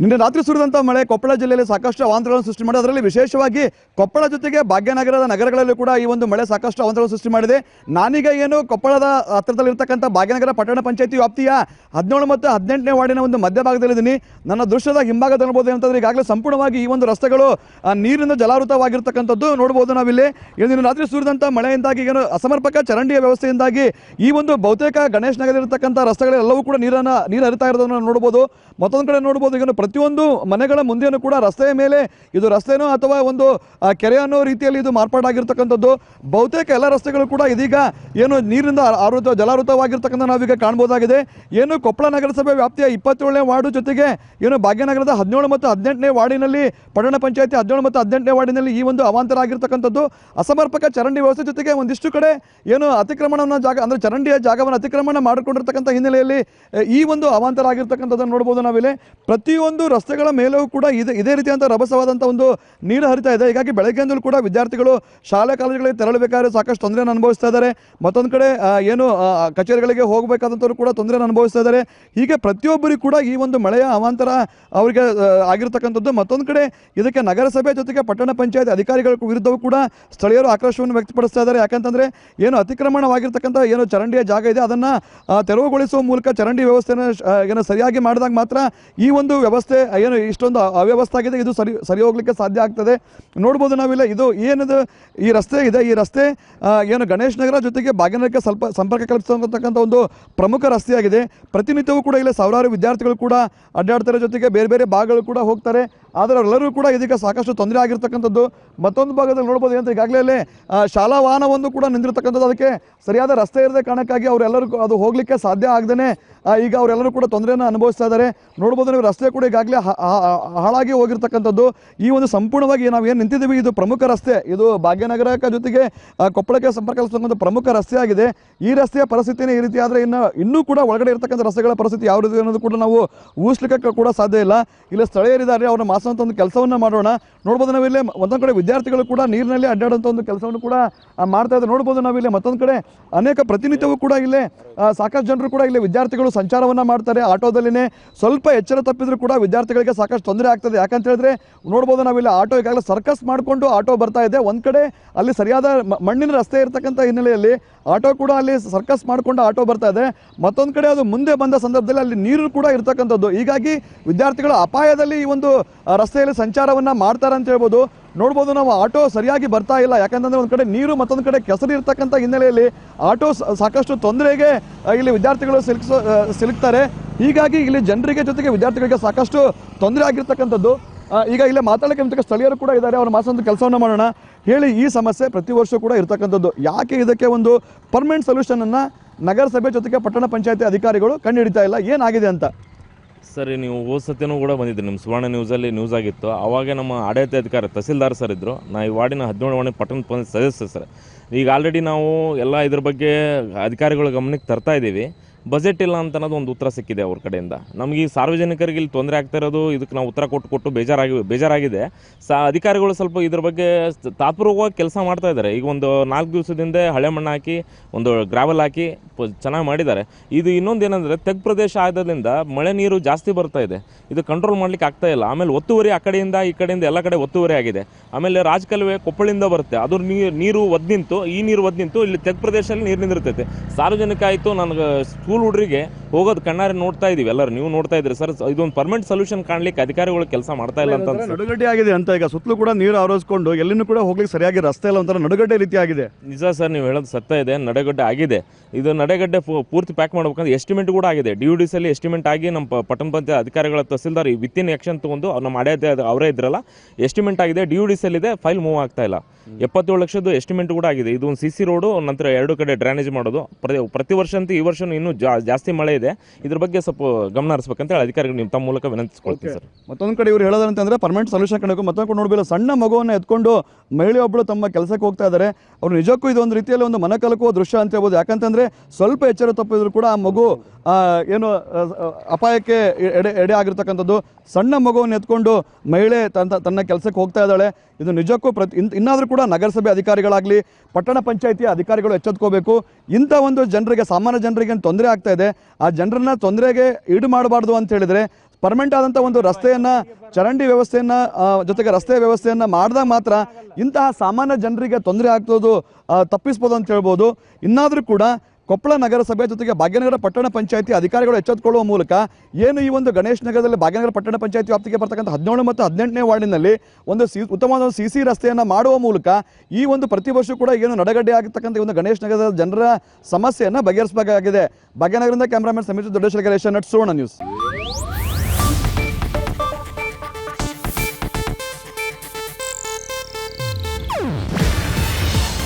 ನಿನ್ನೆ ರಾತ್ರಿ ಸುರಿದಂಥ ಮಳೆ ಕೊಪ್ಪಳ ಜಿಲ್ಲೆಯಲ್ಲಿ ಸಾಕಷ್ಟು ಅವಾಂತರಗಳನ್ನು ಸೃಷ್ಟಿ ಮಾಡಿದೆ. ಅದರಲ್ಲಿ ವಿಶೇಷವಾಗಿ ಕೊಪ್ಪಳ ಜೊತೆಗೆ ಭಾಗ್ಯನಗರದ ನಗರಗಳಲ್ಲೂ ಕೂಡ ಈ ಒಂದು ಮಳೆ ಸಾಕಷ್ಟು ಅವಾಂತರಗಳನ್ನು ಸೃಷ್ಟಿ ಮಾಡಿದೆ. ನಾನೀಗ ಏನು ಕೊಪ್ಪಳದ ಹತ್ತಿರದಲ್ಲಿರ್ತಕ್ಕಂಥ ಭಾಗ್ಯನಗರ ಪಟ್ಟಣ ಪಂಚಾಯತಿ ವ್ಯಾಪ್ತಿಯ 17 ಮತ್ತು 18ನೇ ವಾರ್ಡಿನ ಒಂದು ಮಧ್ಯಭಾಗದಲ್ಲಿದ್ದೀನಿ. ನನ್ನ ದೃಶ್ಯದ ಹಿಂಭಾಗದಲ್ಲಿ ನೋಡಬಹುದು ಅಂತಂದ್ರೆ ಈಗಾಗಲೇ ಸಂಪೂರ್ಣವಾಗಿ ಈ ಒಂದು ರಸ್ತೆಗಳು ನೀರಿನಿಂದ ಜಲಾವೃತವಾಗಿರ್ತಕ್ಕಂಥದ್ದು ನೋಡಬಹುದು. ನಾವಿಲ್ಲಿ ನಿನ್ನೆ ರಾತ್ರಿ ಸುರಿದಂಥ ಮಳೆಯಿಂದಾಗಿ ಏನು ಅಸಮರ್ಪಕ ಚರಂಡಿಯ ವ್ಯವಸ್ಥೆಯಿಂದಾಗಿ ಈ ಒಂದು ಬಹುತೇಕ ಗಣೇಶ್ ನಗರದಲ್ಲಿರ್ತಕ್ಕಂಥ ರಸ್ತೆಗಳೆಲ್ಲವೂ ಕೂಡ ನೀರು ಹರಿತಾ ಇರೋದನ್ನು ನೋಡಬಹುದು. ಮತ್ತೊಂದು ಕಡೆ ನೋಡಬಹುದು ಈಗ ಪ್ರತಿಯೊಂದು ಮನೆಗಳ ಮುಂದೆಯೂ ಕೂಡ ರಸ್ತೆಯ ಮೇಲೆ ಇದು ರಸ್ತೆನೋ ಅಥವಾ ಒಂದು ಕೆರೆ ಅನ್ನೋ ರೀತಿಯಲ್ಲಿ ಇದು ಮಾರ್ಪಾಡಾಗಿರ್ತಕ್ಕಂಥದ್ದು. ಬಹುತೇಕ ಎಲ್ಲ ರಸ್ತೆಗಳು ಕೂಡ ಇದೀಗ ಏನು ನೀರಿನಿಂದ ಜಲಾವೃತವಾಗಿರ್ತಕ್ಕಂಥ ನಾವೀಗ ಕಾಣಬಹುದಾಗಿದೆ. ಏನು ಕೊಪ್ಪಳ ನಗರಸಭೆ ವ್ಯಾಪ್ತಿಯ 27ನೇ ವಾರ್ಡು ಜೊತೆಗೆ ಏನು ಭಾಗ್ಯನಗರದ 17 ಮತ್ತು 18ನೇ ವಾರ್ಡಿನಲ್ಲಿ ಪಟ್ಟಣ ಪಂಚಾಯತಿ 17 ಮತ್ತು 18ನೇ ವಾರ್ಡಿನಲ್ಲಿ ಈ ಒಂದು ಅವಾಂತರ ಆಗಿರ್ತಕ್ಕಂಥದ್ದು. ಅಸಮರ್ಪಕ ಚರಂಡಿ ವ್ಯವಸ್ಥೆ ಜೊತೆಗೆ ಒಂದಿಷ್ಟು ಕಡೆ ಏನು ಅತಿಕ್ರಮಣವನ್ನು ಜಾಗ ಅಂದರೆ ಚರಂಡಿಯ ಜಾಗವನ್ನು ಅತಿಕ್ರಮಣ ಮಾಡಿಕೊಂಡಿರ್ತಕ್ಕಂಥ ಹಿನ್ನೆಲೆಯಲ್ಲಿ ಈ ಒಂದು ಅವಾಂತರ ಆಗಿರ್ತಕ್ಕಂಥದ್ದನ್ನು ನೋಡ್ಬೋದು. ನಾವಿಲ್ಲಿ ಪ್ರತಿಯೊಂದು ರಸ್ತೆಗಳ ಮೇಲೂ ಕೂಡ ಇದೇ ರೀತಿಯಂಥ ರಭಸವಾದಂಥ ಒಂದು ನೀರು ಹರಿತಾ ಇದೆ. ಹೀಗಾಗಿ ಬೆಳಗ್ಗೆಯಿಂದಲೂ ಕೂಡ ವಿದ್ಯಾರ್ಥಿಗಳು ಶಾಲೆ ಕಾಲೇಜುಗಳಿಗೆ ತೆರಳಬೇಕಾದ್ರೆ ಸಾಕಷ್ಟು ತೊಂದರೆಯನ್ನು ಅನುಭವಿಸ್ತಾ ಇದ್ದಾರೆ. ಮತ್ತೊಂದು ಕಡೆ ಏನು ಕಚೇರಿಗಳಿಗೆ ಹೋಗಬೇಕಾದಂಥವ್ರು ಕೂಡ ತೊಂದರೆಯನ್ನು ಅನುಭವಿಸ್ತಾ ಇದ್ದಾರೆ. ಹೀಗೆ ಪ್ರತಿಯೊಬ್ಬರಿಗೂ ಕೂಡ ಈ ಒಂದು ಮಳೆಯ ಅವಾಂತರ ಅವರಿಗೆ ಆಗಿರ್ತಕ್ಕಂಥದ್ದು. ಮತ್ತೊಂದು ಕಡೆ ಇದಕ್ಕೆ ನಗರಸಭೆ ಜೊತೆಗೆ ಪಟ್ಟಣ ಪಂಚಾಯತ್ ಅಧಿಕಾರಿಗಳ ವಿರುದ್ಧವೂ ಕೂಡ ಸ್ಥಳೀಯರು ಆಕ್ರೋಶವನ್ನು ವ್ಯಕ್ತಪಡಿಸ್ತಾ ಇದ್ದಾರೆ. ಯಾಕಂತಂದರೆ ಏನು ಅತಿಕ್ರಮಣವಾಗಿರ್ತಕ್ಕಂಥ ಏನು ಚರಂಡಿಯ ಜಾಗ ಇದೆ ಅದನ್ನು ತೆರವುಗೊಳಿಸುವ ಮೂಲಕ ಚರಂಡಿ ವ್ಯವಸ್ಥೆಯನ್ನು ಏನು ಸರಿಯಾಗಿ ಮಾಡಿದಾಗ ಮಾತ್ರ ಈ ಒಂದು ವ್ಯವಸ್ಥೆ ಏನು ಇಷ್ಟೊಂದು ಅವ್ಯವಸ್ಥೆ ಆಗಿದೆ ಇದು ಸರಿ ಹೋಗ್ಲಿಕ್ಕೆ ಸಾಧ್ಯ ಆಗ್ತದೆ. ನೋಡ್ಬೋದು ನಾವಿಲ್ಲ ಇದು ಏನಿದೆ ಈ ರಸ್ತೆ ಇದೆ, ಈ ರಸ್ತೆ ಏನು ಗಣೇಶ್ ನಗರ ಜೊತೆಗೆ ಭಾಗ್ಯನಗರಕ್ಕೆ ಸ್ವಲ್ಪ ಸಂಪರ್ಕ ಕಲ್ಪಿಸತಕ್ಕಂಥ ಒಂದು ಪ್ರಮುಖ ರಸ್ತೆಯಾಗಿದೆ. ಪ್ರತಿನಿತ್ಯವೂ ಕೂಡ ಇಲ್ಲಿ ಸಾವಿರಾರು ವಿದ್ಯಾರ್ಥಿಗಳು ಕೂಡ ಅಡ್ಡಾಡ್ತಾರೆ, ಜೊತೆಗೆ ಬೇರೆ ಬೇರೆ ಭಾಗಗಳು ಕೂಡ ಹೋಗ್ತಾರೆ. ಆದರೆ ಅವರೆಲ್ಲರೂ ಕೂಡ ಇದಕ್ಕೆ ಸಾಕಷ್ಟು ತೊಂದರೆ ಆಗಿರ್ತಕ್ಕಂಥದ್ದು. ಮತ್ತೊಂದು ಭಾಗದಲ್ಲಿ ನೋಡ್ಬೋದು ಅಂತ ಈಗಾಗಲೇ ಶಾಲಾ ವಾಹನವೊಂದು ಕೂಡ ನಿಂತಿರ್ತಕ್ಕಂಥದ್ದು. ಅದಕ್ಕೆ ಸರಿಯಾದ ರಸ್ತೆ ಇರದೆ ಕಾರಣಕ್ಕಾಗಿ ಅವರೆಲ್ಲರೂ ಅದು ಹೋಗಲಿಕ್ಕೆ ಸಾಧ್ಯ ಆಗದೇ ಈಗ ಅವರೆಲ್ಲರೂ ಕೂಡ ತೊಂದರೆಯನ್ನು ಅನುಭವಿಸ್ತಾ ಇದ್ದಾರೆ. ನೋಡ್ಬೋದು ನೀವು ರಸ್ತೆ ಕೂಡ ಈಗಾಗಲೇ ಹಾಳಾಗಿ ಹೋಗಿರ್ತಕ್ಕಂಥದ್ದು. ಈ ಒಂದು ಸಂಪೂರ್ಣವಾಗಿ ನಾವು ಏನು ನಿಂತಿದ್ದೀವಿ ಇದು ಪ್ರಮುಖ ರಸ್ತೆ, ಇದು ಭಾಗ್ಯನಗರಕ್ಕೆ ಜೊತೆಗೆ ಕೊಪ್ಪಳಕ್ಕೆ ಸಂಪರ್ಕ ಕಲ್ಪಿಸ್ತಕ್ಕಂಥ ಪ್ರಮುಖ ರಸ್ತೆ ಆಗಿದೆ. ಈ ರಸ್ತೆಯ ಪರಿಸ್ಥಿತಿನೇ ಈ ರೀತಿ ಆದರೆ ಇನ್ನೂ ಕೂಡ ಒಳಗಡೆ ಇರ್ತಕ್ಕಂಥ ರಸ್ತೆಗಳ ಪರಿಸ್ಥಿತಿ ಯಾವ ರೀತಿ ಅನ್ನೋದು ಕೂಡ ನಾವು ಊಹಿಸ್ಲಿಕ್ಕೆ ಕೂಡ ಸಾಧ್ಯ ಇಲ್ಲ. ಇಲ್ಲಿ ಸ್ಥಳೀಯರಿದ್ದಾರೆ, ಅವ್ರನ್ನ ಮಾಸುವಂಥ ಒಂದು ಕೆಲಸವನ್ನು ಮಾಡೋಣ. ನೋಡ್ಬೋದು ನಾವಿಲ್ಲಿ ಒಂದೊಂದು ಕಡೆ ವಿದ್ಯಾರ್ಥಿಗಳು ಕೂಡ ನೀರಿನಲ್ಲಿ ಅಡ್ಡಾಡುವಂಥ ಒಂದು ಕೆಲಸವನ್ನು ಕೂಡ ಮಾಡ್ತಾ ಇದ್ದಾರೆ. ನೋಡ್ಬೋದು ನಾವಿಲ್ಲಿ ಮತ್ತೊಂದು ಕಡೆ ಅನೇಕ ಪ್ರತಿನಿತ್ಯವೂ ಕೂಡ ಇಲ್ಲೇ ಸಾಕಷ್ಟು ಜನರು ಕೂಡ ಇಲ್ಲಿ ವಿದ್ಯಾರ್ಥಿಗಳು ಸಂಚಾರವನ್ನು ಮಾಡ್ತಾರೆ. ಆಟೋದಲ್ಲಿನೇ ಸ್ವಲ್ಪ ಎಚ್ಚರ ತಪ್ಪಿದ್ರು ಕೂಡ ವಿದ್ಯಾರ್ಥಿಗಳಿಗೆ ಸಾಕಷ್ಟು ತೊಂದರೆ ಆಗ್ತದೆ. ಯಾಕಂತ ಹೇಳಿದ್ರೆ ನೋಡ್ಬೋದು ನಾವಿಲ್ಲಿ ಆಟೋ ಈಗಾಗಲೇ ಸರ್ಕಸ್ ಮಾಡಿಕೊಂಡು ಆಟೋ ಬರ್ತಾ ಇದೆ. ಒಂದು ಕಡೆ ಅಲ್ಲಿ ಸರಿಯಾದ ಮಣ್ಣಿನ ರಸ್ತೆ ಇರತಕ್ಕಂಥ ಹಿನ್ನೆಲೆಯಲ್ಲಿ ಆಟೋ ಕೂಡ ಅಲ್ಲಿ ಸರ್ಕಸ್ ಮಾಡಿಕೊಂಡು ಆಟೋ ಬರ್ತಾ ಇದೆ. ಮತ್ತೊಂದು ಕಡೆ ಅದು ಮುಂದೆ ಬಂದ ಸಂದರ್ಭದಲ್ಲಿ ಅಲ್ಲಿ ನೀರು ಕೂಡ ಇರ್ತಕ್ಕಂಥದ್ದು. ಹೀಗಾಗಿ ವಿದ್ಯಾರ್ಥಿಗಳು ಅಪಾಯದಲ್ಲಿ ಈ ಒಂದು ರಸ್ತೆಯಲ್ಲಿ ಸಂಚಾರವನ್ನು ಮಾಡ್ತಾರೆ ಅಂತ ಹೇಳ್ಬೋದು. ನೋಡ್ಬೋದು ನಾವು ಆಟೋ ಸರಿಯಾಗಿ ಬರ್ತಾ ಇಲ್ಲ, ಯಾಕಂತಂದರೆ ಒಂದು ಕಡೆ ನೀರು ಮತ್ತೊಂದು ಕಡೆ ಕೆಸರು ಇರ್ತಕ್ಕಂಥ ಹಿನ್ನೆಲೆಯಲ್ಲಿ ಆಟೋ ಸಾಕಷ್ಟು ತೊಂದರೆಗೆ ಇಲ್ಲಿ ವಿದ್ಯಾರ್ಥಿಗಳು ಸಿಲುಕ್ತಾರೆ. ಹೀಗಾಗಿ ಇಲ್ಲಿ ಜನರಿಗೆ ಜೊತೆಗೆ ವಿದ್ಯಾರ್ಥಿಗಳಿಗೆ ಸಾಕಷ್ಟು ತೊಂದರೆ ಆಗಿರ್ತಕ್ಕಂಥದ್ದು. ಈಗ ಇಲ್ಲೇ ಮಾತಾಡೋಕ್ಕೆ ಸ್ಥಳೀಯರು ಕೂಡ ಇದ್ದಾರೆ, ಅವ್ರ ಮಾಸೊಂದು ಕೆಲಸವನ್ನು ಮಾಡೋಣ. ಹೇಳಿ, ಈ ಸಮಸ್ಯೆ ಪ್ರತಿ ವರ್ಷ ಕೂಡ ಇರ್ತಕ್ಕಂಥದ್ದು, ಯಾಕೆ ಇದಕ್ಕೆ ಒಂದು ಪರ್ಮನೆಂಟ್ ಸೊಲ್ಯೂಷನನ್ನು ನಗರಸಭೆ ಜೊತೆಗೆ ಪಟ್ಟಣ ಪಂಚಾಯತಿ ಅಧಿಕಾರಿಗಳು ಕಂಡುಹಿಡಿತಾ ಇಲ್ಲ, ಏನಾಗಿದೆ ಅಂತ? ಸರಿ, ನೀವು ಹೋದ ಸತಿನೂ ಕೂಡ ಬಂದಿದ್ರಿ, ನಿಮ್ಮ ಸುವರ್ಣ ನ್ಯೂಸಲ್ಲಿ ನ್ಯೂಸ್ ಆಗಿತ್ತು. ಅವಾಗ ನಮ್ಮ ಆಡಳಿತ ಅಧಿಕಾರಿ ತಹಸೀಲ್ದಾರ್ ಸರ್ ಇದ್ದರು. ಈ ವಾರ್ಡಿನ 17 ವಾರ್ಡಿನ ಪಟ್ಟಣ ಪಂಚಾಯತ್ ಸದಸ್ಯರು ಸರ್. ಈಗ ಆಲ್ರೆಡಿ ನಾವು ಎಲ್ಲ ಇದ್ರ ಬಗ್ಗೆ ಅಧಿಕಾರಿಗಳ ಗಮನಕ್ಕೆ ತರ್ತಾ ಇದ್ದೀವಿ. ಬಜೆಟ್ ಇಲ್ಲ ಅಂತ ಅನ್ನೋದು ಒಂದು ಉತ್ತರ ಸಿಕ್ಕಿದೆ ಅವ್ರ ಕಡೆಯಿಂದ. ನಮಗೆ ಈ ಸಾರ್ವಜನಿಕರಿಗೆ ಇಲ್ಲಿ ತೊಂದರೆ ಆಗ್ತಾ ಇರೋದು, ಇದಕ್ಕೆ ನಾವು ಉತ್ತರ ಕೊಟ್ಟು ಬೇಜಾರಾಗಿದೆ. ಅಧಿಕಾರಿಗಳು ಸ್ವಲ್ಪ ಇದ್ರ ಬಗ್ಗೆ ತಾತ್ಪೂರ್ವಕವಾಗಿ ಕೆಲಸ ಮಾಡ್ತಾ ಇದ್ದಾರೆ. ಈಗ ಒಂದು 4 ದಿವಸದಿಂದ ಹಳೆ ಮಣ್ಣು ಹಾಕಿ ಒಂದು ಗ್ರಾವೆಲ್ ಹಾಕಿ ಚೆನ್ನಾಗಿ ಮಾಡಿದ್ದಾರೆ. ಇದು ಇನ್ನೊಂದು ಏನಂದರೆ ತೆಗ್ ಪ್ರದೇಶ ಆಗೋದ್ರಿಂದ ಮಳೆ ನೀರು ಜಾಸ್ತಿ ಬರ್ತಾ ಇದೆ, ಇದು ಕಂಟ್ರೋಲ್ ಮಾಡ್ಲಿಕ್ಕೆ ಆಗ್ತಾ ಇಲ್ಲ. ಆಮೇಲೆ ಒತ್ತುವರಿ ಆ ಕಡೆಯಿಂದ ಈ ಕಡೆಯಿಂದ ಎಲ್ಲ ಕಡೆ ಒತ್ತುವರಿ ಆಗಿದೆ. ಆಮೇಲೆ ರಾಜಕಾಲುವೆ ಕೊಪ್ಪಳಿಂದ ಬರುತ್ತೆ, ಅದ್ರ ನೀರು ಒದ್ದು ನಿಂತು ಈ ನೀರು ಒದ್ದು ನಿಂತು ಇಲ್ಲಿ ತೆಗ್ ಪ್ರದೇಶದಲ್ಲಿ ನೀರು ನಿಂದಿರ್ತೈತೆ. ಸಾರ್ವಜನಿಕ ಆಯಿತು, ನನಗೆ ಸ್ಕೂಲ್ ಹುಡುಗರಿಗೆ ಹೋಗೋದು ಕಣ್ಣಾರೆ ನೋಡ್ತಾ ಇದೀವಿ, ಎಲ್ಲರೂ ನೀವು ನೋಡ್ತಾ ಇದ್ರಿ ಸರ್. ಇದೊಂದು ಪರ್ಮನೆಂಟ್ ಸೊಲ್ಯೂಷನ್ ಕಾಣಲಿಕ್ಕೆ ಅಧಿಕಾರಿಗಳು ಕೆಲಸ ಮಾಡ್ತಾ ಇಲ್ಲ ಅಂತ ನಡುಗಡ್ಡೆ ಆಗಿದೆ ಅಂತ. ಈಗ ಸುತ್ತಲೂ ಕೂಡ ನೀರು ಆರೋಸ್ಕೊಂಡು ಎಲ್ಲಿನೂ ಕೂಡ ಹೋಗ್ಲಿಕ್ಕೆ ಸರಿಯಾಗಿ ರಸ್ತೆ ಇಲ್ಲ, ಒಂಥರ ನಡುಗಡ್ಡೆ ರೀತಿ ಆಗಿದೆ. ನಿಜ ಸರ್, ನೀವು ಹೇಳೋದು ಸತ್ಯ ಇದೆ, ನಡುಗಡ್ಡೆ ಆಗಿದೆ. ಇದು ನಡುಗಡ್ಡೆ ಪೂರ್ತಿ ಪ್ಯಾಕ್ ಮಾಡ್ಬೇಕಂದ್ರೆ ಎಸ್ಟಿಮೇಟ್ ಕೂಡ ಆಗಿದೆ. DUDC ಅಲ್ಲಿ ಎಸ್ಟಿಮೇಟ್ ಆಗಿ ನಮ್ಮ ಪಟ್ಟಣ ಪಂಚಾಯತ್ ಅಧಿಕಾರಿಗಳ ತಹಸೀಲ್ದಾರ್ ವಿತ್ತಿನ ಆಕ್ಷನ್ ತಗೊಂಡು ನಮ್ಮ ಆಡಳಿತ ಅವರೇ ಇದ್ರಲ್ಲ ಎಸ್ಟಿಮೇಟ್ ಆಗಿದೆ. DUDC ಇದೆ, ಫೈಲ್ ಮೂವ್ ಆಗ್ತಾ ಇಲ್ಲ. 77 ಲಕ್ಷದ್ದು ಎಸ್ಟಿಮೇಟ್ ಕೂಡ ಆಗಿದೆ. ಇದು ಒಂದು CC ರೋಡು, ನಂತರ 2 ಕಡೆ ಡ್ರೈನೇಜ್ ಮಾಡೋದು. ಪ್ರತಿ ವರ್ಷ ಅಂತ ಈ ವರ್ಷ ಇನ್ನೂ ಜಾಸ್ತಿ ಮಳೆ ಇದೆ, ಇದ್ರ ಬಗ್ಗೆ ಸ್ವಲ್ಪ ಗಮನ ಹರಿಸಬೇಕಂತ ಹೇಳಿ ಅಧಿಕಾರಿಗಳು ನಿಮ್ಮ ತಮ್ಮ ಮೂಲಕ ವಿನಂತಿಸ್ಕೊಳ್ತೀವಿ ಸರ್. ಮತ್ತೊಂದು ಕಡೆ ಇವರು ಹೇಳೋದಂತಂದ್ರೆ ಪರ್ಮನೆಂಟ್ ಸೊಲ್ಯೂಷನ್ ಕಂಡು ಮತ್ತೊಂದು ಕಡೆ ನೋಡಬೇಕು, ಸಣ್ಣ ಮಗುವನ್ನು ಎತ್ಕೊಂಡು ಮಹಿಳೆಯೊಬ್ಬಳು ತಮ್ಮ ಕೆಲಸಕ್ಕೆ ಹೋಗ್ತಾ ಇದ್ದಾರೆ. ಅವರು ನಿಜಕ್ಕೂ ಇದೊಂದು ರೀತಿಯಲ್ಲಿ ಒಂದು ಮನಕಲಕುವ ದೃಶ್ಯ ಅಂತ ಹೇಳ್ಬೋದು. ಯಾಕಂತಂದ್ರೆ ಸ್ವಲ್ಪ ಎಚ್ಚರ ತಪ್ಪಿದ್ರು ಕೂಡ ಆ ಮಗು ಏನು ಅಪಾಯಕ್ಕೆ ಎಡೆ ಆಗಿರ್ತಕ್ಕಂಥದ್ದು. ಸಣ್ಣ ಮಗುವನ್ನು ಎತ್ಕೊಂಡು ಮಹಿಳೆ ತನ್ನ ಕೆಲಸಕ್ಕೆ ಹೋಗ್ತಾ ಇದ್ದಾಳೆ. ಇದು ನಿಜಕ್ಕೂ ಇನ್ನಾದರೂ ಕೂಡ ನಗರಸಭೆ ಅಧಿಕಾರಿಗಳಾಗಲಿ ಪಟ್ಟಣ ಪಂಚಾಯಿತಿಯ ಅಧಿಕಾರಿಗಳು ಎಚ್ಚೆತ್ಕೋಬೇಕು. ಇಂಥ ಒಂದು ಜನರಿಗೆ, ಸಾಮಾನ್ಯ ಜನರಿಗೆ ತೊಂದರೆ ಆಗ್ತಾ ಇದೆ, ಆ ಜನರನ್ನ ತೊಂದರೆಗೆ ಈಡು ಮಾಡಬಾರ್ದು ಅಂತ ಹೇಳಿದರೆ ಪರ್ಮನೆಂಟ್ ಆದಂಥ ಒಂದು ರಸ್ತೆಯನ್ನು ಚರಂಡಿ ವ್ಯವಸ್ಥೆಯನ್ನು ಜೊತೆಗೆ ರಸ್ತೆ ವ್ಯವಸ್ಥೆಯನ್ನು ಮಾಡಿದಾಗ ಮಾತ್ರ ಇಂತಹ ಸಾಮಾನ್ಯ ಜನರಿಗೆ ತೊಂದರೆ ಆಗ್ತೋದು ತಪ್ಪಿಸ್ಬೋದು ಅಂತ ಹೇಳ್ಬೋದು. ಇನ್ನಾದರೂ ಕೂಡ ಕೊಪ್ಪಳ ನಗರಸಭೆ ಜೊತೆಗೆ ಭಾಗ್ಯನಗರ ಪಟ್ಟಣ ಪಂಚಾಯಿತಿ ಅಧಿಕಾರಿಗಳು ಎಚ್ಚೆತ್ತುಕೊಳ್ಳುವ ಮೂಲಕ ಏನು ಈ ಒಂದು ಗಣೇಶ್ ನಗರದಲ್ಲಿ ಭಾಗ್ಯನಗರ ಪಟ್ಟಣ ಪಂಚಾಯಿತಿ ವ್ಯಾಪ್ತಿಗೆ ಬರ್ತಕ್ಕಂಥ 17 ಮತ್ತು 18ನೇ ವಾರ್ಡಿನಲ್ಲಿ ಒಂದು ಉತ್ತಮವಾದ ಒಂದು CC ರಸ್ತೆಯನ್ನು ಮಾಡುವ ಮೂಲಕ ಈ ಒಂದು ಪ್ರತಿ ವರ್ಷ ಕೂಡ ಏನು ನಡಗಡ್ಡೆ ಆಗಿರ್ತಕ್ಕಂಥ ಒಂದು ಗಣೇಶ್ ನಗರದ ಜನರ ಸಮಸ್ಯೆಯನ್ನು ಬಗೆಹರಿಸಬೇಕಾಗಿದೆ. ಭಾಗ್ಯನಗರದಿಂದ ಕ್ಯಾಮರಾಮನ್ ಸಮೀರ್ ದೊಡ್ಡೇಶ್ವರ ಗಣೇಶ, ನಟ್ ಸುವರ್ಣ ನ್ಯೂಸ್.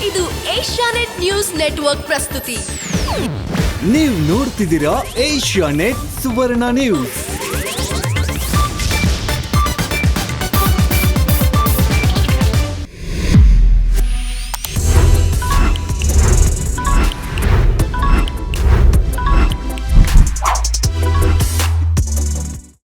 ಇದು ಏಷ್ಯಾನೆಟ್ ನ್ಯೂಸ್ ನೆಟ್ವರ್ಕ್ ಪ್ರಸ್ತುತಿ. ನೀವು ನೋಡ್ತಿದ್ದೀರಾ ಏಷ್ಯಾನೆಟ್ ಸುವರ್ಣ ನ್ಯೂಸ್.